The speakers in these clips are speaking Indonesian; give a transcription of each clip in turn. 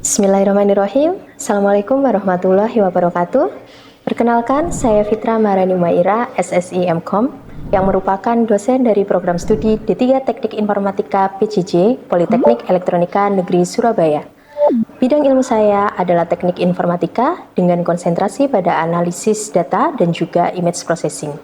Bismillahirrahmanirrahim. Assalamualaikum warahmatullahi wabarakatuh. Perkenalkan, saya Fitra Maharani Umaira, SSI MKOM, yang merupakan dosen dari program studi D3 Teknik Informatika PJJ, Politeknik Elektronika Negeri Surabaya. Bidang ilmu saya adalah teknik informatika dengan konsentrasi pada analisis data dan juga image processing.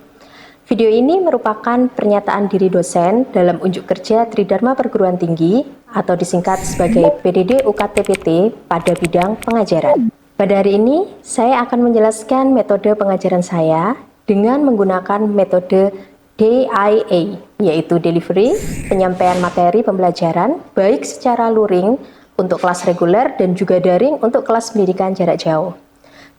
Video ini merupakan pernyataan diri dosen dalam unjuk kerja Tridharma Perguruan Tinggi atau disingkat sebagai PDD UKT-PT pada bidang pengajaran. Pada hari ini, saya akan menjelaskan metode pengajaran saya dengan menggunakan metode DIA, yaitu Delivery, penyampaian materi pembelajaran, baik secara luring untuk kelas reguler dan juga daring untuk kelas pendidikan jarak jauh.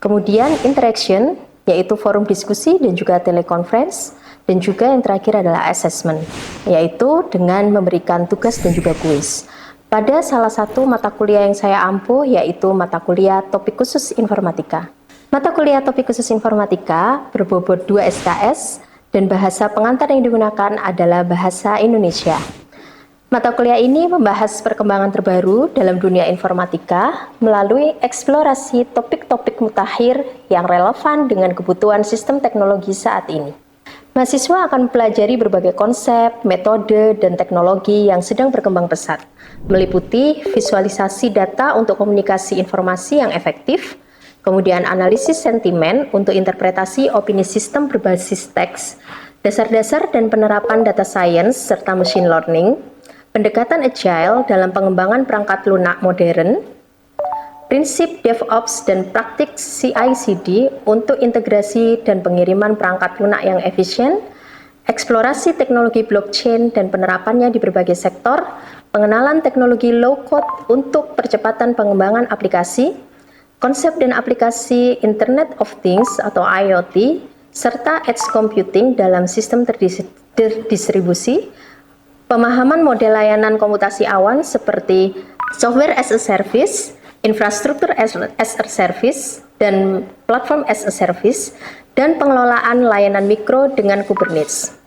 Kemudian Interaction, yaitu forum diskusi dan juga telekonferensi, dan juga yang terakhir adalah assessment, yaitu dengan memberikan tugas dan juga kuis. Pada salah satu mata kuliah yang saya ampuh, yaitu mata kuliah topik khusus informatika. Mata kuliah topik khusus informatika berbobot 2 SKS, dan bahasa pengantar yang digunakan adalah bahasa Indonesia. Mata kuliah ini membahas perkembangan terbaru dalam dunia informatika melalui eksplorasi topik-topik mutakhir yang relevan dengan kebutuhan sistem teknologi saat ini. Mahasiswa akan mempelajari berbagai konsep, metode, dan teknologi yang sedang berkembang pesat, meliputi visualisasi data untuk komunikasi informasi yang efektif, kemudian analisis sentimen untuk interpretasi opini sistem berbasis teks, dasar-dasar dan penerapan data science serta machine learning, pendekatan agile dalam pengembangan perangkat lunak modern, prinsip DevOps dan praktik CI/CD untuk integrasi dan pengiriman perangkat lunak yang efisien, eksplorasi teknologi blockchain dan penerapannya di berbagai sektor, pengenalan teknologi low-code untuk percepatan pengembangan aplikasi, konsep dan aplikasi Internet of Things atau IoT, serta edge computing dalam sistem terdistribusi, pemahaman model layanan komputasi awan seperti software as a service, infrastruktur as a service, dan platform as a service, dan pengelolaan layanan mikro dengan Kubernetes.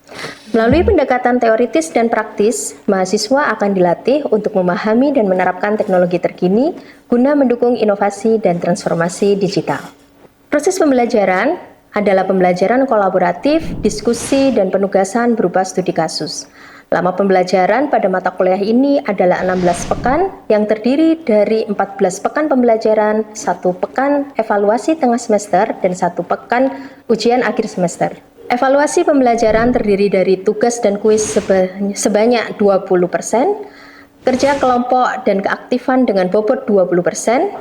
Melalui pendekatan teoritis dan praktis, mahasiswa akan dilatih untuk memahami dan menerapkan teknologi terkini guna mendukung inovasi dan transformasi digital. Proses pembelajaran adalah pembelajaran kolaboratif, diskusi, dan penugasan berupa studi kasus. Lama pembelajaran pada mata kuliah ini adalah 16 pekan yang terdiri dari 14 pekan pembelajaran, 1 pekan evaluasi tengah semester, dan 1 pekan ujian akhir semester. Evaluasi pembelajaran terdiri dari tugas dan kuis sebanyak 20%, kerja kelompok dan keaktifan dengan bobot 20%,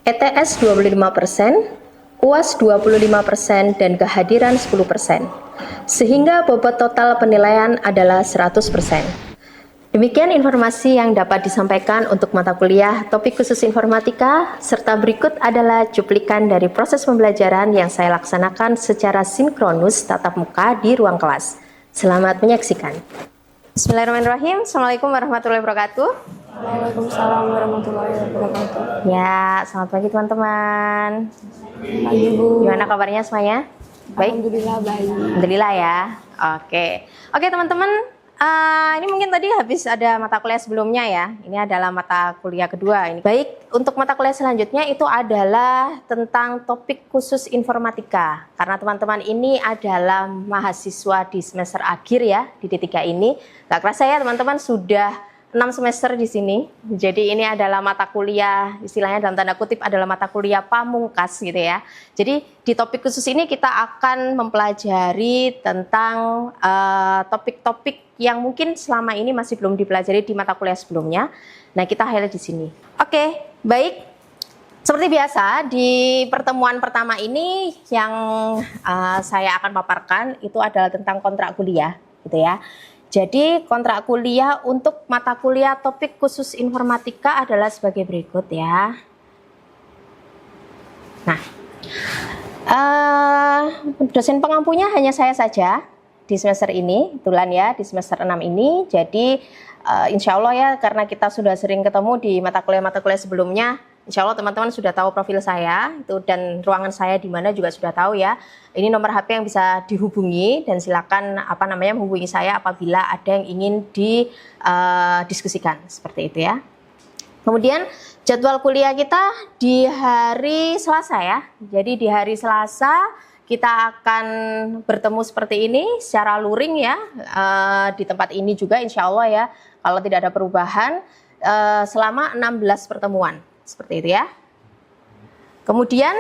ETS 25%, UAS 25%, dan kehadiran 10%. Sehingga bobot total penilaian adalah 100%. Demikian informasi yang dapat disampaikan untuk mata kuliah topik khusus informatika, serta berikut adalah cuplikan dari proses pembelajaran yang saya laksanakan secara sinkronus tatap muka di ruang kelas. Selamat menyaksikan. Bismillahirrahmanirrahim. Assalamualaikum warahmatullahi wabarakatuh. Waalaikumsalam warahmatullahi wabarakatuh. Ya, selamat pagi teman-teman. Pagi Bu. Gimana kabarnya semuanya? Baik? Alhamdulillah baik. Alhamdulillah ya. Oke teman-teman. Ini mungkin tadi habis ada mata kuliah sebelumnya ya. Ini adalah mata kuliah kedua. Ini baik, untuk mata kuliah selanjutnya itu adalah tentang topik khusus informatika. Karena teman-teman ini adalah mahasiswa di semester akhir ya di D3 ini. Gak kerasa ya teman-teman sudah 6 semester di sini. Jadi ini adalah mata kuliah, istilahnya dalam tanda kutip adalah mata kuliah pamungkas gitu ya. Jadi di topik khusus ini kita akan mempelajari tentang topik-topik yang mungkin selama ini masih belum dipelajari di mata kuliah sebelumnya. Nah, kita highlight di sini. Oke, baik. Seperti biasa di pertemuan pertama ini yang saya akan paparkan itu adalah tentang kontrak kuliah gitu ya. Jadi kontrak kuliah untuk mata kuliah topik khusus informatika adalah sebagai berikut ya. Nah, dosen pengampunya hanya saya saja di semester ini, kebetulan ya di semester 6 ini. Jadi insya Allah ya karena kita sudah sering ketemu di mata kuliah sebelumnya, insya Allah teman-teman sudah tahu profil saya itu dan ruangan saya di mana juga sudah tahu ya. Ini nomor HP yang bisa dihubungi dan silakan menghubungi saya apabila ada yang ingin didiskusikan seperti itu ya. Kemudian jadwal kuliah kita di hari Selasa ya. Jadi di hari Selasa kita akan bertemu seperti ini secara luring ya, di tempat ini juga insya Allah ya, kalau tidak ada perubahan, selama 16 pertemuan, seperti itu ya. Kemudian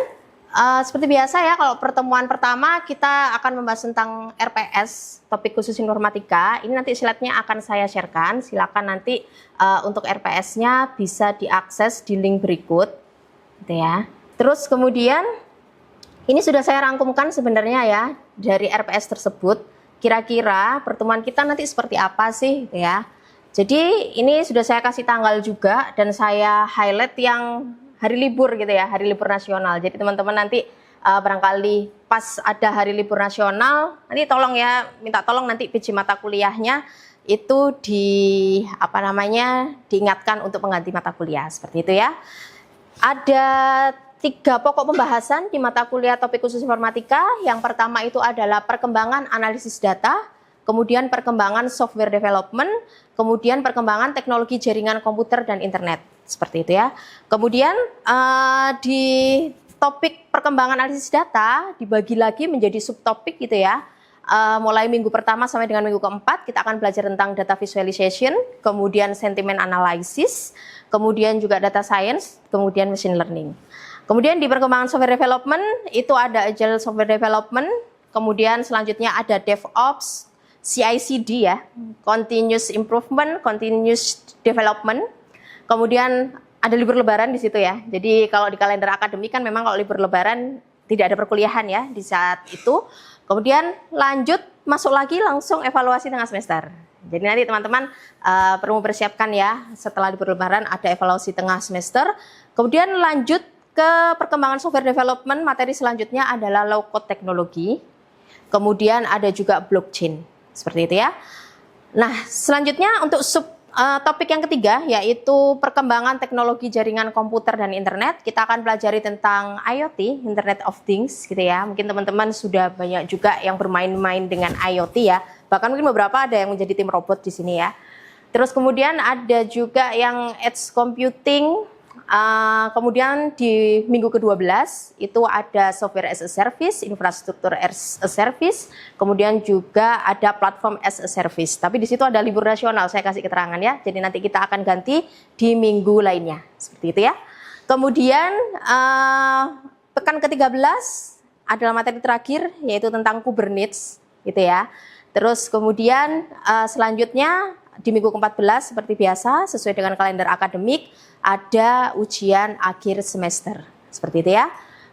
seperti biasa ya, kalau pertemuan pertama kita akan membahas tentang RPS, topik khusus informatika. Ini nanti slide-nya akan saya sharekan, silakan nanti untuk RPS-nya bisa diakses di link berikut, gitu ya. Terus kemudian ini sudah saya rangkumkan sebenarnya ya dari RPS tersebut. Kira-kira pertemuan kita nanti seperti apa sih ya. Jadi ini sudah saya kasih tanggal juga dan saya highlight yang hari libur gitu ya, hari libur nasional. Jadi teman-teman nanti barangkali pas ada hari libur nasional, nanti tolong ya, minta tolong nanti PJ mata kuliahnya itu diingatkan untuk pengganti mata kuliah seperti itu ya. Ada 3 pokok pembahasan di mata kuliah topik khusus informatika. Yang pertama itu adalah perkembangan analisis data, kemudian perkembangan software development, kemudian perkembangan teknologi jaringan komputer dan internet, seperti itu ya. Kemudian di topik perkembangan analisis data dibagi lagi menjadi subtopik gitu ya. Mulai minggu pertama sampai dengan minggu keempat kita akan belajar tentang data visualization, kemudian sentiment analysis, kemudian juga data science, kemudian machine learning. Kemudian di perkembangan software development itu ada agile software development, kemudian selanjutnya ada DevOps, CI/CD ya, continuous improvement, continuous development. Kemudian ada libur lebaran di situ ya. Jadi kalau di kalender akademik kan memang kalau libur lebaran tidak ada perkuliahan ya di saat itu. Kemudian lanjut masuk lagi langsung evaluasi tengah semester. Jadi nanti teman-teman perlu mempersiapkan ya, setelah libur lebaran ada evaluasi tengah semester. Kemudian lanjut ke perkembangan software development, materi selanjutnya adalah low code teknologi. Kemudian ada juga blockchain. Seperti itu ya. Nah, selanjutnya untuk topik yang ketiga yaitu perkembangan teknologi jaringan komputer dan internet. Kita akan pelajari tentang IoT, Internet of Things gitu ya. Mungkin teman-teman sudah banyak juga yang bermain-main dengan IoT ya. Bahkan mungkin beberapa ada yang menjadi tim robot di sini ya. Terus kemudian ada juga yang edge computing. Kemudian di minggu ke-12 itu ada software as a service, infrastruktur as a service, kemudian juga ada platform as a service. Tapi di situ ada libur nasional, saya kasih keterangan ya. Jadi nanti kita akan ganti di minggu lainnya, seperti itu ya. Kemudian pekan ke-13 adalah materi terakhir yaitu tentang Kubernetes, gitu ya. Terus kemudian selanjutnya di minggu ke-14 seperti biasa sesuai dengan kalender akademik ada ujian akhir semester, seperti itu ya.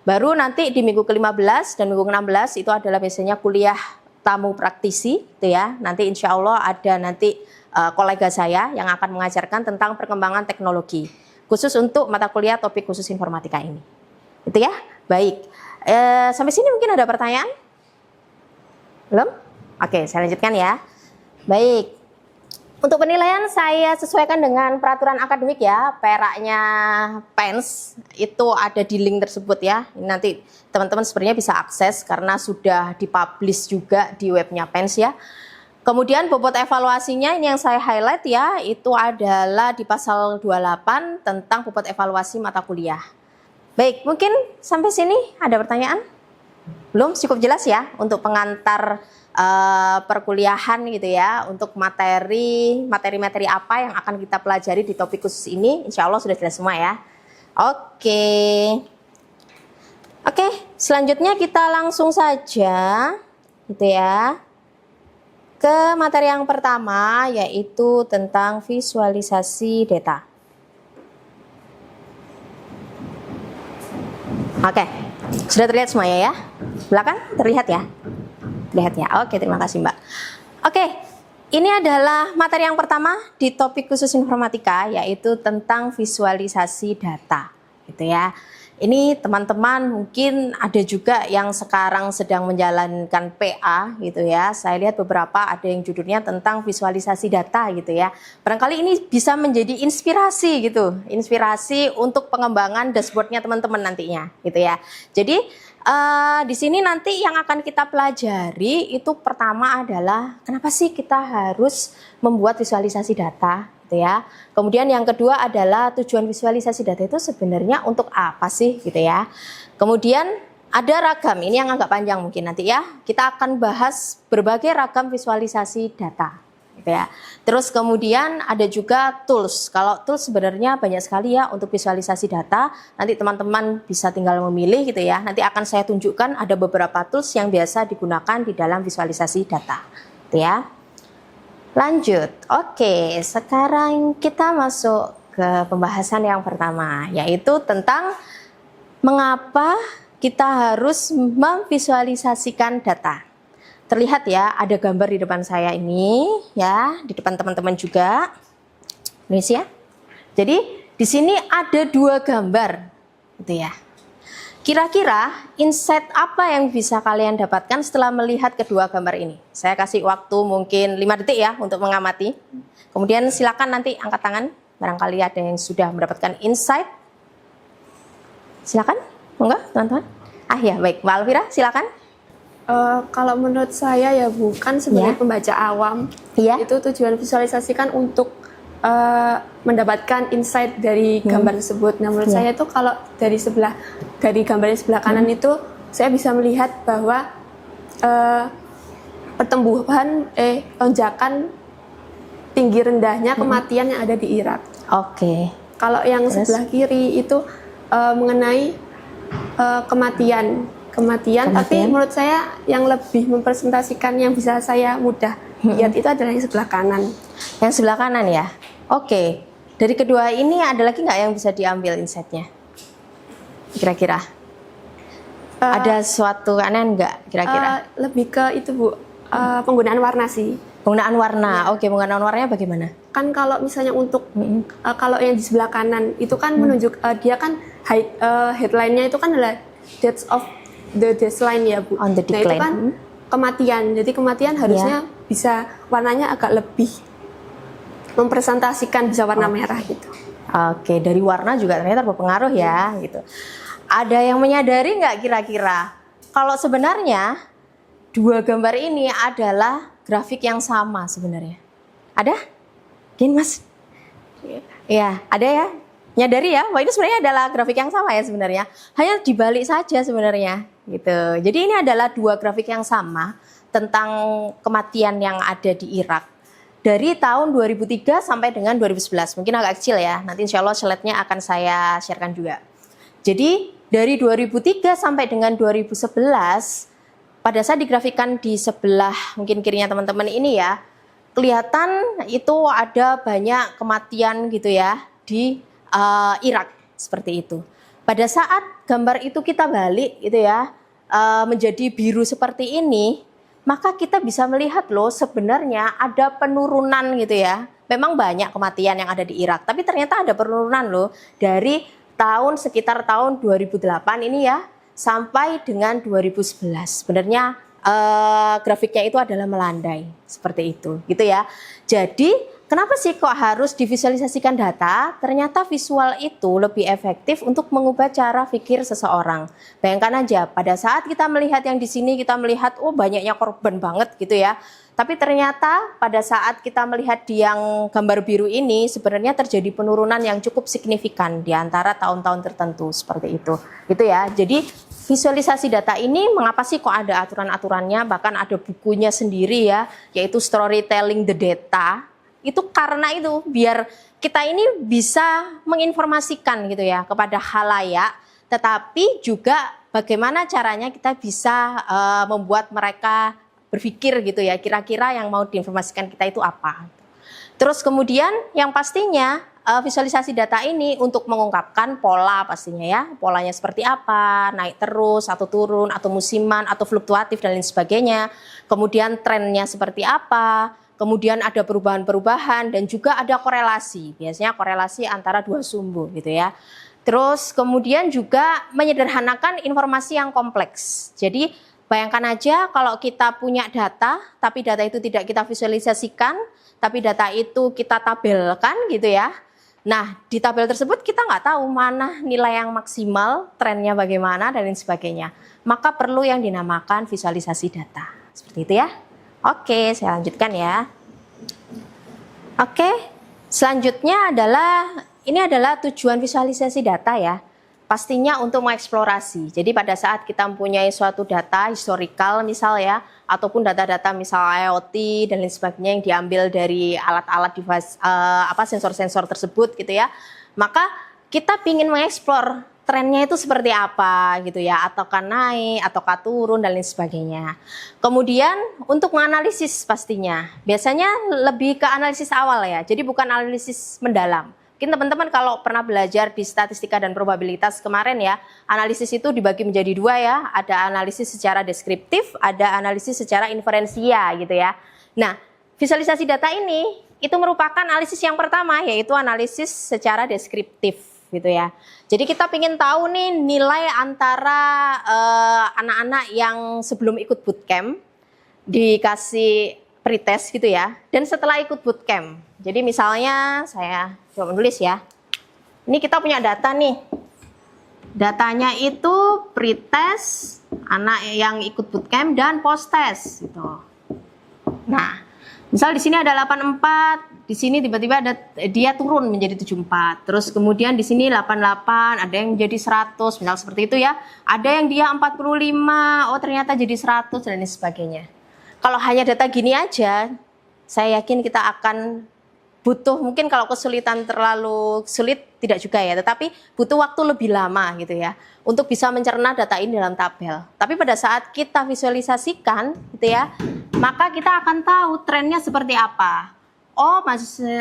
Baru nanti di minggu ke-15 dan minggu ke-16 itu adalah biasanya kuliah tamu praktisi, gitu ya. Nanti insya Allah ada nanti kolega saya yang akan mengajarkan tentang perkembangan teknologi, khusus untuk mata kuliah topik khusus informatika ini. Itu ya, baik. Sampai sini mungkin ada pertanyaan? Belum? Oke, saya lanjutkan ya. Baik. Untuk penilaian saya sesuaikan dengan peraturan akademik ya, peraknya PENS itu ada di link tersebut ya. Ini nanti teman-teman sebenarnya bisa akses karena sudah dipublish juga di webnya PENS ya. Kemudian bobot evaluasinya ini yang saya highlight ya, itu adalah di pasal 28 tentang bobot evaluasi mata kuliah. Baik, mungkin sampai sini ada pertanyaan? Belum, cukup jelas ya untuk pengantar perkuliahan gitu ya, untuk materi-materi apa yang akan kita pelajari di topik khusus ini, insya Allah sudah jelas semua ya. Oke, selanjutnya kita langsung saja gitu ya ke materi yang pertama yaitu tentang visualisasi data. Oke, sudah terlihat semuanya ya? Belakang terlihat ya? Lihat ya. Oke, terima kasih Mbak. Oke, ini adalah materi yang pertama di topik khusus informatika yaitu tentang visualisasi data, gitu ya. Ini teman-teman mungkin ada juga yang sekarang sedang menjalankan PA gitu ya. Saya lihat beberapa ada yang judulnya tentang visualisasi data gitu ya. Barangkali ini bisa menjadi inspirasi gitu. Inspirasi untuk pengembangan dashboardnya teman-teman nantinya gitu ya. Jadi di sini nanti yang akan kita pelajari itu pertama adalah kenapa sih kita harus membuat visualisasi data gitu ya. Kemudian yang kedua adalah tujuan visualisasi data itu sebenarnya untuk apa sih gitu ya. Kemudian ada ragam, ini yang agak panjang mungkin nanti ya. Kita akan bahas berbagai ragam visualisasi data gitu ya. Terus kemudian ada juga tools. Kalau tools sebenarnya banyak sekali ya untuk visualisasi data. Nanti teman-teman bisa tinggal memilih gitu ya. Nanti akan saya tunjukkan ada beberapa tools yang biasa digunakan di dalam visualisasi data gitu ya. Lanjut. Oke, sekarang kita masuk ke pembahasan yang pertama, yaitu tentang mengapa kita harus memvisualisasikan data. Terlihat ya, ada gambar di depan saya ini, ya, di depan teman-teman juga. Indonesia. Jadi, di sini ada dua gambar, gitu ya. Kira-kira insight apa yang bisa kalian dapatkan setelah melihat kedua gambar ini? Saya kasih waktu mungkin 5 detik ya untuk mengamati. Kemudian silakan nanti angkat tangan, barangkali ada yang sudah mendapatkan insight. Silakan, enggak, teman-teman? Ah ya, baik, Mbak Alvira, silakan. Kalau menurut saya ya bukan sebagai Ya. pembaca awam. Iya. Itu tujuan visualisasikan untuk mendapatkan insight dari gambar tersebut. Nah, menurut saya itu kalau dari gambar di sebelah kanan itu saya bisa melihat bahwa pertumbuhan lonjakan tinggi rendahnya kematian yang ada di Irak. Oke. Kalau yang Terus? sebelah kiri itu mengenai kematian, tapi menurut saya yang lebih mempresentasikan yang bisa saya mudah lihat itu adalah yang sebelah kanan. Yang sebelah kanan ya? Oke. Dari kedua ini ada lagi nggak yang bisa diambil insight-nya? Kira-kira? Ada suatu aneh nggak kira-kira? Lebih ke itu Bu, penggunaan warna sih. Penggunaan warna. Oke, penggunaan warnanya bagaimana? Kan kalau misalnya untuk kalau yang di sebelah kanan itu kan menunjuk dia kan headline-nya itu kan adalah dates of the decline ya Bu. On the Nah itu decline. kan kematian. Jadi kematian harusnya bisa warnanya agak lebih mempresentasikan, bisa warna merah gitu. Oke, dari warna juga ternyata berpengaruh ya, gitu. Ada yang menyadari nggak kira-kira kalau sebenarnya dua gambar ini adalah grafik yang sama sebenarnya? Ada? Gini Mas? Iya, ada ya? Nyadari ya, wah ini sebenarnya adalah grafik yang sama ya sebenarnya. Hanya dibalik saja sebenarnya, gitu. Jadi ini adalah dua grafik yang sama tentang kematian yang ada di Irak. Dari tahun 2003 sampai dengan 2011, mungkin agak kecil ya, nanti insya Allah slide-nya akan saya sharekan juga. Jadi dari 2003 sampai dengan 2011, pada saat digrafikkan di sebelah mungkin kirinya teman-teman ini ya, kelihatan itu ada banyak kematian gitu ya di Irak, seperti itu. Pada saat gambar itu kita balik gitu ya, menjadi biru seperti ini, maka kita bisa melihat loh sebenarnya ada penurunan gitu ya. Memang banyak kematian yang ada di Irak, tapi ternyata ada penurunan loh dari sekitar tahun 2008 ini ya sampai dengan 2011. Sebenarnya grafiknya itu adalah melandai seperti itu gitu ya. Jadi kenapa sih kok harus divisualisasikan data? Ternyata visual itu lebih efektif untuk mengubah cara pikir seseorang. Bayangkan aja, pada saat kita melihat yang di sini, kita melihat, oh banyaknya korban banget gitu ya. Tapi ternyata pada saat kita melihat di yang gambar biru ini, sebenarnya terjadi penurunan yang cukup signifikan di antara tahun-tahun tertentu seperti itu. Gitu ya. Jadi visualisasi data ini mengapa sih kok ada aturan-aturannya, bahkan ada bukunya sendiri ya, yaitu Storytelling the Data. Itu karena itu biar kita ini bisa menginformasikan gitu ya kepada halayak, tetapi juga bagaimana caranya kita bisa membuat mereka berpikir gitu ya, kira-kira yang mau diinformasikan kita itu apa. Terus kemudian yang pastinya visualisasi data ini untuk mengungkapkan pola pastinya ya, polanya seperti apa, naik terus atau turun atau musiman atau fluktuatif dan lain sebagainya. Kemudian trennya seperti apa. Kemudian ada perubahan-perubahan dan juga ada korelasi, biasanya korelasi antara dua sumber gitu ya. Terus kemudian juga menyederhanakan informasi yang kompleks. Jadi bayangkan aja kalau kita punya data, tapi data itu tidak kita visualisasikan, tapi data itu kita tabelkan gitu ya. Nah di tabel tersebut kita nggak tahu mana nilai yang maksimal, trennya bagaimana dan lain sebagainya. Maka perlu yang dinamakan visualisasi data, seperti itu ya. Oke, saya lanjutkan ya. Oke, Selanjutnya ini adalah tujuan visualisasi data ya. Pastinya untuk mengeksplorasi. Jadi pada saat kita mempunyai suatu data historical misal ya, ataupun data-data misal IoT dan lain sebagainya yang diambil dari alat-alat device sensor-sensor tersebut gitu ya. Maka kita ingin mengeksplor trennya itu seperti apa gitu ya, ataukah naik, ataukah turun dan lain sebagainya. Kemudian untuk menganalisis pastinya, biasanya lebih ke analisis awal ya, jadi bukan analisis mendalam. Mungkin teman-teman kalau pernah belajar di statistika dan probabilitas kemarin ya, analisis itu dibagi menjadi dua ya, ada analisis secara deskriptif, ada analisis secara inferensia gitu ya. Nah, visualisasi data ini itu merupakan analisis yang pertama, yaitu analisis secara deskriptif gitu ya. Jadi kita ingin tahu nih nilai antara anak-anak yang sebelum ikut bootcamp dikasih pretest gitu ya, dan setelah ikut bootcamp. Jadi misalnya saya coba menulis ya. Ini kita punya data nih. Datanya itu pretest, anak yang ikut bootcamp dan post-test gitu. Nah, misal di sini ada 84, di sini tiba-tiba dia turun menjadi 74. Terus kemudian di sini 88, ada yang jadi 100, misal seperti itu ya. Ada yang dia 45, oh ternyata jadi 100 dan lain sebagainya. Kalau hanya data gini aja, saya yakin kita akan butuh, mungkin kalau kesulitan terlalu sulit tidak juga ya, tetapi butuh waktu lebih lama gitu ya untuk bisa mencerna data ini dalam tabel. Tapi pada saat kita visualisasikan gitu ya, maka kita akan tahu trennya seperti apa. Oh,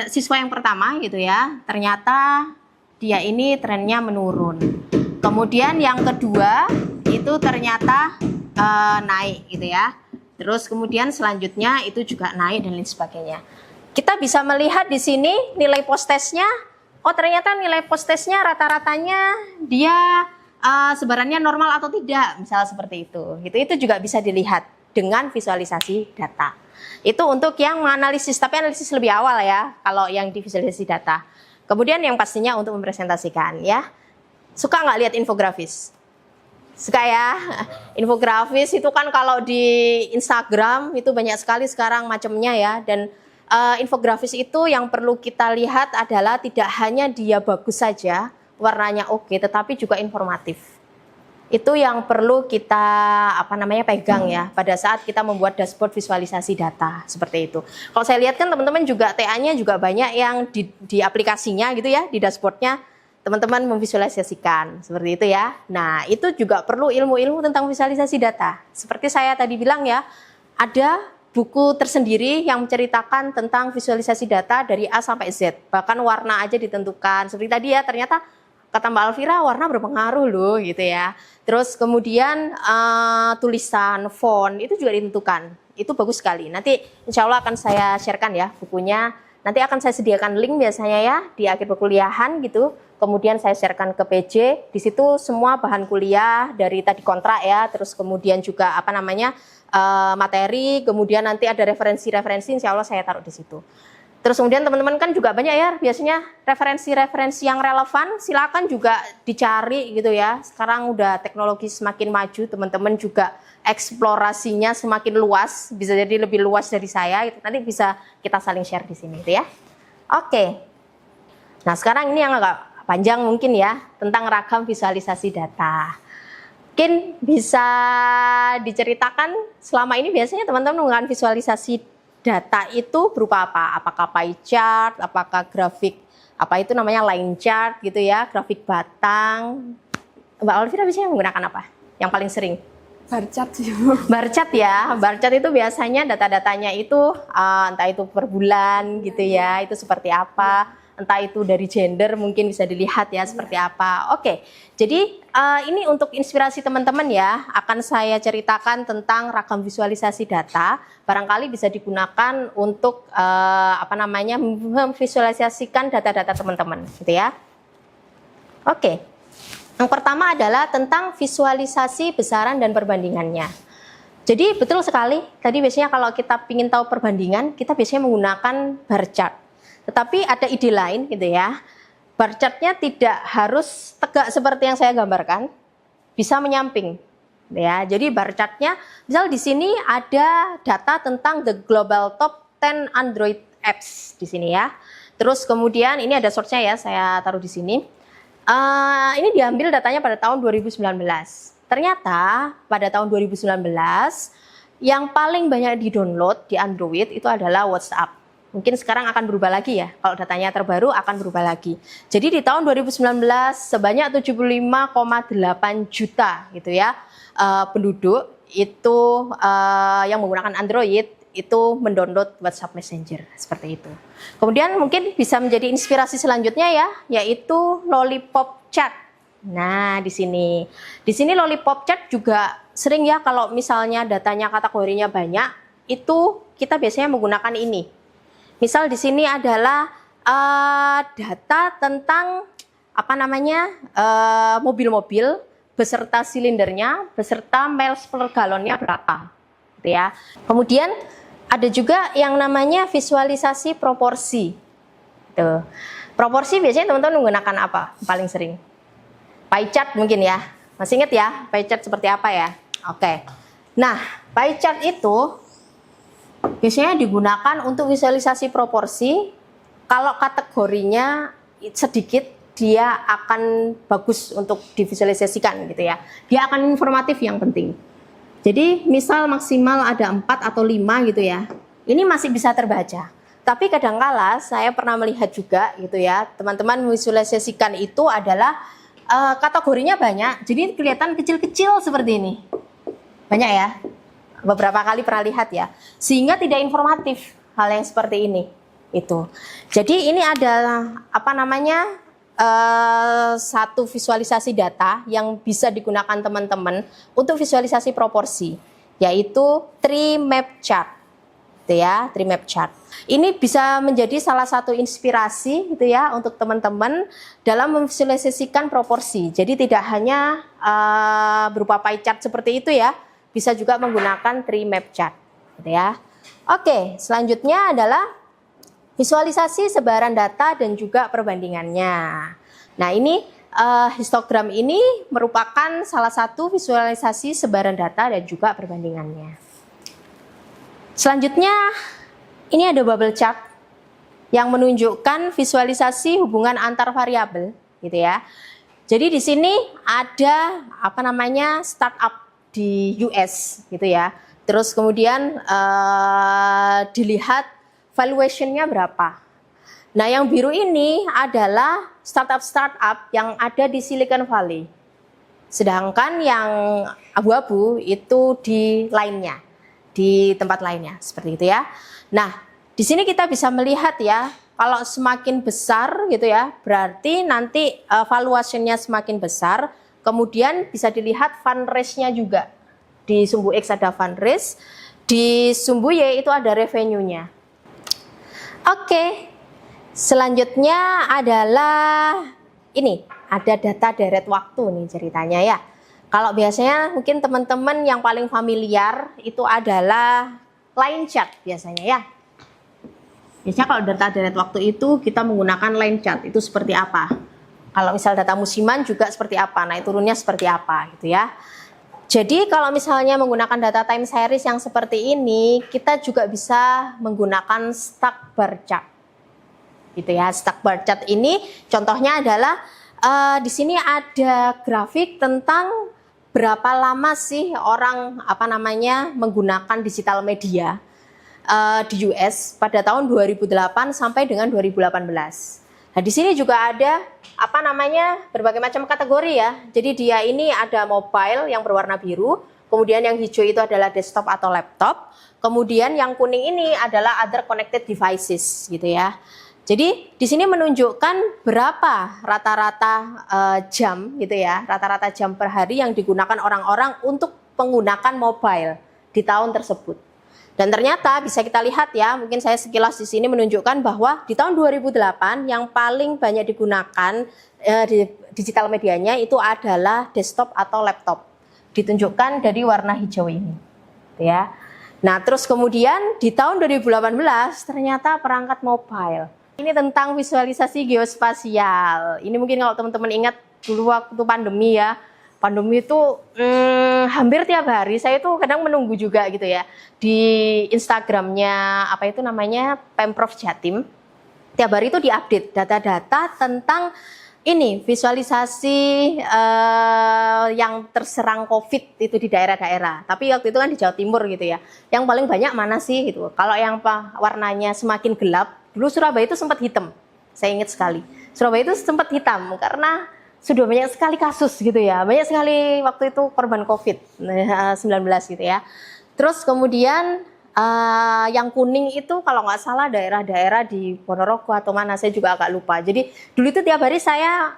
siswa yang pertama gitu ya, ternyata dia ini trennya menurun. Kemudian yang kedua itu ternyata naik gitu ya. Terus kemudian selanjutnya itu juga naik dan lain sebagainya. Kita bisa melihat di sini nilai post-testnya, oh ternyata nilai post-testnya rata-ratanya dia sebarannya normal atau tidak, misalnya seperti itu. Itu juga bisa dilihat dengan visualisasi data. Itu untuk yang menganalisis, tapi analisis lebih awal ya, kalau yang di visualisasi data. Kemudian yang pastinya untuk mempresentasikan ya. Suka nggak lihat infografis? Suka ya? Infografis itu kan kalau di Instagram itu banyak sekali sekarang macamnya ya, dan infografis itu yang perlu kita lihat adalah tidak hanya dia bagus saja, warnanya oke, tetapi juga informatif. Itu yang perlu kita pegang ya pada saat kita membuat dashboard visualisasi data seperti itu. Kalau saya lihat kan teman-teman juga TA-nya juga banyak yang di aplikasinya gitu ya, di dashboardnya teman-teman memvisualisasikan seperti itu ya. Nah, itu juga perlu ilmu-ilmu tentang visualisasi data. Seperti saya tadi bilang ya, ada buku tersendiri yang menceritakan tentang visualisasi data dari A sampai Z. Bahkan warna aja ditentukan. Seperti tadi ya, ternyata kata Mbak Alvira warna berpengaruh loh gitu ya. Terus kemudian tulisan, font itu juga ditentukan. Itu bagus sekali. Nanti insya Allah akan saya sharekan ya bukunya. Nanti akan saya sediakan link biasanya ya di akhir perkuliahan gitu. Kemudian saya sharekan ke PJ. Di situ semua bahan kuliah dari tadi kontrak ya. Terus kemudian juga materi, kemudian nanti ada referensi-referensi, insya Allah saya taruh di situ. Terus kemudian teman-teman kan juga banyak ya biasanya referensi-referensi yang relevan, silakan juga dicari gitu ya. Sekarang udah teknologi semakin maju, teman-teman juga eksplorasinya semakin luas, bisa jadi lebih luas dari saya. Nanti bisa kita saling share di sini gitu ya. Oke. Nah sekarang ini yang agak panjang mungkin ya tentang ragam visualisasi data. Mungkin bisa diceritakan selama ini biasanya teman-teman menggunakan visualisasi data itu berupa apa? Apakah pie chart, apakah grafik, line chart gitu ya, grafik batang. Mbak Alvira biasanya menggunakan apa? Yang paling sering? Bar chart sih. Bar chart ya, bar chart itu biasanya data-datanya itu entah itu per bulan gitu ya, itu seperti apa. Entah itu dari gender mungkin bisa dilihat ya seperti apa. Oke, jadi ini untuk inspirasi teman-teman ya, akan saya ceritakan tentang ragam visualisasi data. Barangkali bisa digunakan untuk memvisualisasikan data-data teman-teman gitu ya. Oke, yang pertama adalah tentang visualisasi besaran dan perbandingannya. Jadi betul sekali, tadi biasanya kalau kita ingin tahu perbandingan, kita biasanya menggunakan bar chart. Tetapi ada ide lain gitu ya, bar chartnya tidak harus tegak seperti yang saya gambarkan, bisa menyamping ya. Jadi bar chartnya, misal di sini ada data tentang the global top 10 Android apps di sini ya. Terus kemudian ini ada source-nya ya, saya taruh di sini. Ini diambil datanya pada tahun 2019. Ternyata pada tahun 2019 yang paling banyak di-download di Android itu adalah WhatsApp. Mungkin sekarang akan berubah lagi ya, kalau datanya terbaru akan berubah lagi. Jadi di tahun 2019 sebanyak 75,8 juta gitu ya penduduk itu yang menggunakan Android itu mendownload WhatsApp Messenger seperti itu. Kemudian mungkin bisa menjadi inspirasi selanjutnya ya, yaitu Lollipop Chat. Nah, di sini Lollipop Chat juga sering ya kalau misalnya datanya kategorinya banyak, itu kita biasanya menggunakan ini. Misal di sini adalah data tentang apa namanya mobil-mobil beserta silindernya, beserta miles per galonnya berapa, gitu ya. Kemudian ada juga yang namanya visualisasi proporsi. Tuh. Proporsi biasanya teman-teman menggunakan apa paling sering? Pie chart mungkin ya. Masih ingat ya pie chart seperti apa ya? Oke. Nah, pie chart itu biasanya digunakan untuk visualisasi proporsi. Kalau kategorinya sedikit, dia akan bagus untuk divisualisasikan gitu ya. Dia akan informatif yang penting. Jadi misal maksimal ada 4 atau 5 gitu ya. Ini masih bisa terbaca. Tapi kadangkala saya pernah melihat juga gitu ya, teman-teman visualisasikan itu adalah kategorinya banyak. Jadi kelihatan kecil-kecil seperti ini. Banyak ya. Beberapa kali pernah lihat ya. Sehingga tidak informatif hal yang seperti ini. Itu. Jadi ini adalah apa namanya? Satu visualisasi data yang bisa digunakan teman-teman untuk visualisasi proporsi, yaitu tree map chart, gitu ya, tree map chart. Ini bisa menjadi salah satu inspirasi, gitu ya, untuk teman-teman dalam memvisualisasikan proporsi. Jadi tidak hanya berupa pie chart seperti itu ya, bisa juga menggunakan tree map chart, gitu ya. Oke, selanjutnya adalah visualisasi sebaran data dan juga perbandingannya. Nah ini histogram ini merupakan salah satu visualisasi sebaran data dan juga perbandingannya. Selanjutnya ini ada bubble chart yang menunjukkan visualisasi hubungan antar variabel, gitu ya. Jadi di sini ada apa namanya startup di US, gitu ya. Terus kemudian dilihat valuation-nya berapa. Nah, yang biru ini adalah startup-startup yang ada di Silicon Valley. Sedangkan yang abu-abu itu di lainnya, di tempat lainnya, seperti itu ya. Nah, di sini kita bisa melihat ya, kalau semakin besar gitu ya, berarti nanti valuation-nya semakin besar. Kemudian bisa dilihat fundraise-nya juga. Di sumbu X ada fundraise, di sumbu Y itu ada revenue-nya. Oke, selanjutnya adalah ini, ada data deret waktu nih ceritanya ya. Kalau biasanya mungkin teman-teman yang paling familiar itu adalah line chart biasanya ya. Biasanya kalau data deret waktu itu kita menggunakan line chart, itu seperti apa. Kalau misal data musiman juga seperti apa, naik turunnya seperti apa gitu ya. Jadi kalau misalnya menggunakan data time series yang seperti ini, kita juga bisa menggunakan stack bar chart. Gitu ya, stack bar chart ini contohnya adalah di sini ada grafik tentang berapa lama sih orang apa namanya menggunakan digital media di US pada tahun 2008 sampai dengan 2018. Nah, di sini juga ada apa namanya berbagai macam kategori ya. Jadi dia ini ada mobile yang berwarna biru, kemudian yang hijau itu adalah desktop atau laptop, kemudian yang kuning ini adalah other connected devices gitu ya. Jadi di sini menunjukkan berapa rata-rata jam gitu ya, rata-rata jam per hari yang digunakan orang-orang untuk menggunakan mobile di tahun tersebut. Dan ternyata bisa kita lihat ya, mungkin saya sekilas di sini menunjukkan bahwa di tahun 2008 yang paling banyak digunakan di digital medianya itu adalah desktop atau laptop. Ditunjukkan dari warna hijau ini. Ya. Nah, terus kemudian di tahun 2018 ternyata perangkat mobile. Ini tentang visualisasi geospasial. Ini mungkin kalau teman-teman ingat dulu waktu pandemi ya. Pandemi itu hampir tiap hari saya itu kadang menunggu juga gitu ya di Instagramnya apa itu namanya Pemprov Jatim. tiap hari itu diupdate data-data tentang ini visualisasi yang terserang COVID itu di daerah-daerah. Tapi waktu itu kan di Jawa Timur gitu ya. Yang paling banyak mana sih gitu. Kalau yang warnanya semakin gelap, dulu Surabaya itu sempat hitam. Saya ingat sekali. Surabaya itu sempat hitam karena sudah banyak sekali kasus gitu ya. Banyak sekali waktu itu korban COVID-19 gitu ya. Terus kemudian yang kuning itu kalau nggak salah daerah-daerah di Ponorogo atau mana, saya juga agak lupa. Jadi dulu itu tiap hari saya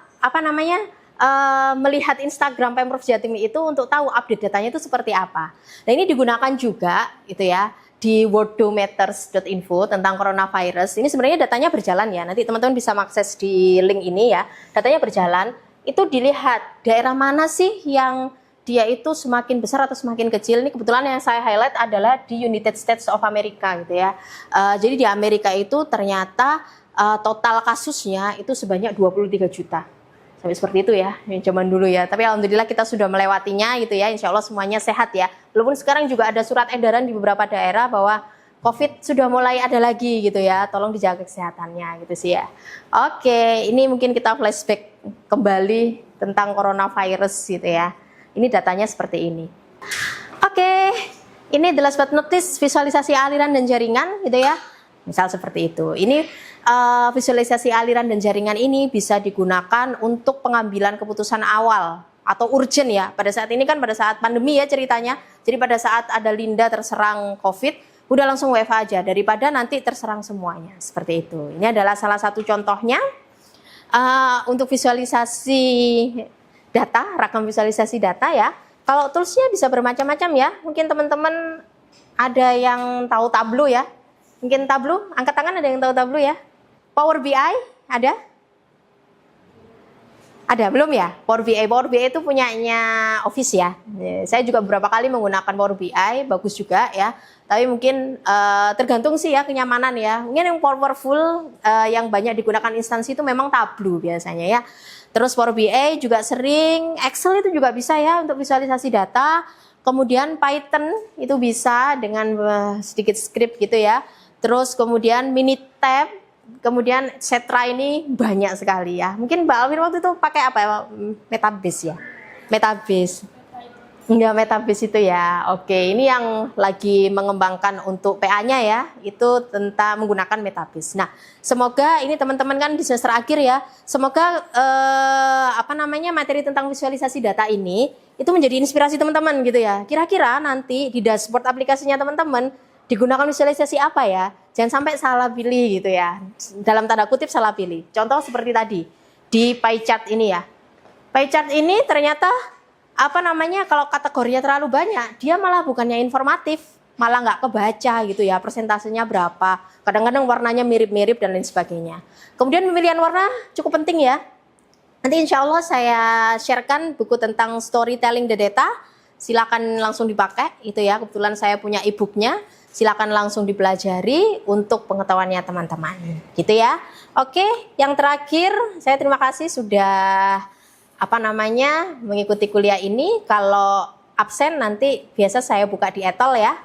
melihat Instagram Pemprov Jatim itu untuk tahu update datanya itu seperti apa. Nah ini digunakan juga gitu ya di worldometers.info tentang coronavirus. Ini sebenarnya datanya berjalan ya. Nanti teman-teman bisa mengakses di link ini ya. Datanya berjalan. Itu dilihat daerah mana sih yang dia itu semakin besar atau semakin kecil. Ini kebetulan yang saya highlight adalah di United States of America gitu ya. Jadi di Amerika itu ternyata total kasusnya itu sebanyak 23 juta. Sampai seperti itu ya, yang zaman dulu ya. Tapi alhamdulillah kita sudah melewatinya gitu ya. Insya Allah semuanya sehat ya. Walaupun sekarang juga ada surat edaran di beberapa daerah bahwa COVID sudah mulai ada lagi gitu ya. Tolong dijaga kesehatannya gitu sih ya. Oke, ini mungkin kita flashback kembali tentang coronavirus gitu ya. Ini datanya seperti ini. Oke, ini the last but not least visualisasi aliran dan jaringan gitu ya. Misal seperti itu. Ini visualisasi aliran dan jaringan ini bisa digunakan untuk pengambilan keputusan awal atau urgent ya. Pada saat ini kan pada saat pandemi ya ceritanya. Jadi pada saat ada Linda terserang COVID, udah langsung WFH aja daripada nanti terserang semuanya. Seperti itu. Ini adalah salah satu contohnya untuk visualisasi data, rakam visualisasi data ya. Kalau toolsnya bisa bermacam-macam ya. Mungkin teman-teman ada yang tahu Tableau ya. Mungkin Tableau, angkat tangan ada yang tahu Tableau ya. Power BI ada? Ada belum ya? Power BI itu punyanya Office ya. Saya juga beberapa kali menggunakan Power BI, bagus juga ya. Tapi mungkin tergantung sih ya kenyamanan ya. Mungkin yang powerful yang banyak digunakan instansi itu memang Tableau biasanya ya. Terus Power BI juga sering, Excel itu juga bisa ya untuk visualisasi data. Kemudian Python itu bisa dengan sedikit script gitu ya. Terus kemudian Minitab, kemudian Setra ini banyak sekali ya. Mungkin Mbak Alvin waktu itu pakai apa ya? Metabase ya? Metabase. Enggak, Metabase itu ya. Oke, ini yang lagi mengembangkan untuk PA-nya ya, itu tentang menggunakan Metabase. Nah, semoga ini teman-teman kan di semester akhir ya, semoga materi tentang visualisasi data ini itu menjadi inspirasi teman-teman gitu ya. Kira-kira nanti di dashboard aplikasinya teman-teman digunakan visualisasi apa ya? Jangan sampai salah pilih gitu ya. Dalam tanda kutip salah pilih. Contoh seperti tadi di pie chart ini ya. Pie chart ini ternyata kalau kategorinya terlalu banyak, dia malah bukannya informatif, malah nggak kebaca gitu ya, persentasenya berapa, kadang-kadang warnanya mirip-mirip dan lain sebagainya. Kemudian pemilihan warna cukup penting ya. Nanti insya Allah saya sharekan buku tentang storytelling the data, silakan langsung dipakai itu ya, kebetulan saya punya e-booknya, silakan langsung dipelajari untuk pengetahuannya teman-teman gitu ya. Oke, yang terakhir saya terima kasih sudah mengikuti kuliah ini. Kalau absen nanti biasa saya buka di etol ya,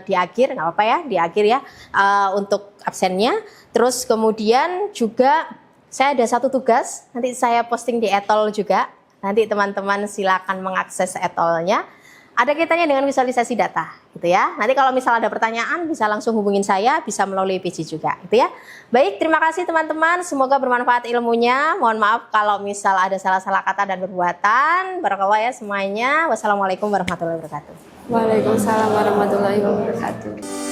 di akhir nggak apa-apa ya, di akhir ya untuk absennya. Terus kemudian juga saya ada satu tugas, nanti saya posting di etol juga, nanti teman-teman silakan mengakses etolnya. Ada kaitannya dengan visualisasi data gitu ya. Nanti kalau misal ada pertanyaan bisa langsung hubungin saya, bisa melalui PG juga gitu ya. Baik, terima kasih teman-teman, semoga bermanfaat ilmunya. Mohon maaf kalau misal ada salah-salah kata dan perbuatan. Barakallah ya semuanya. Wassalamualaikum warahmatullahi wabarakatuh. Waalaikumsalam warahmatullahi wabarakatuh.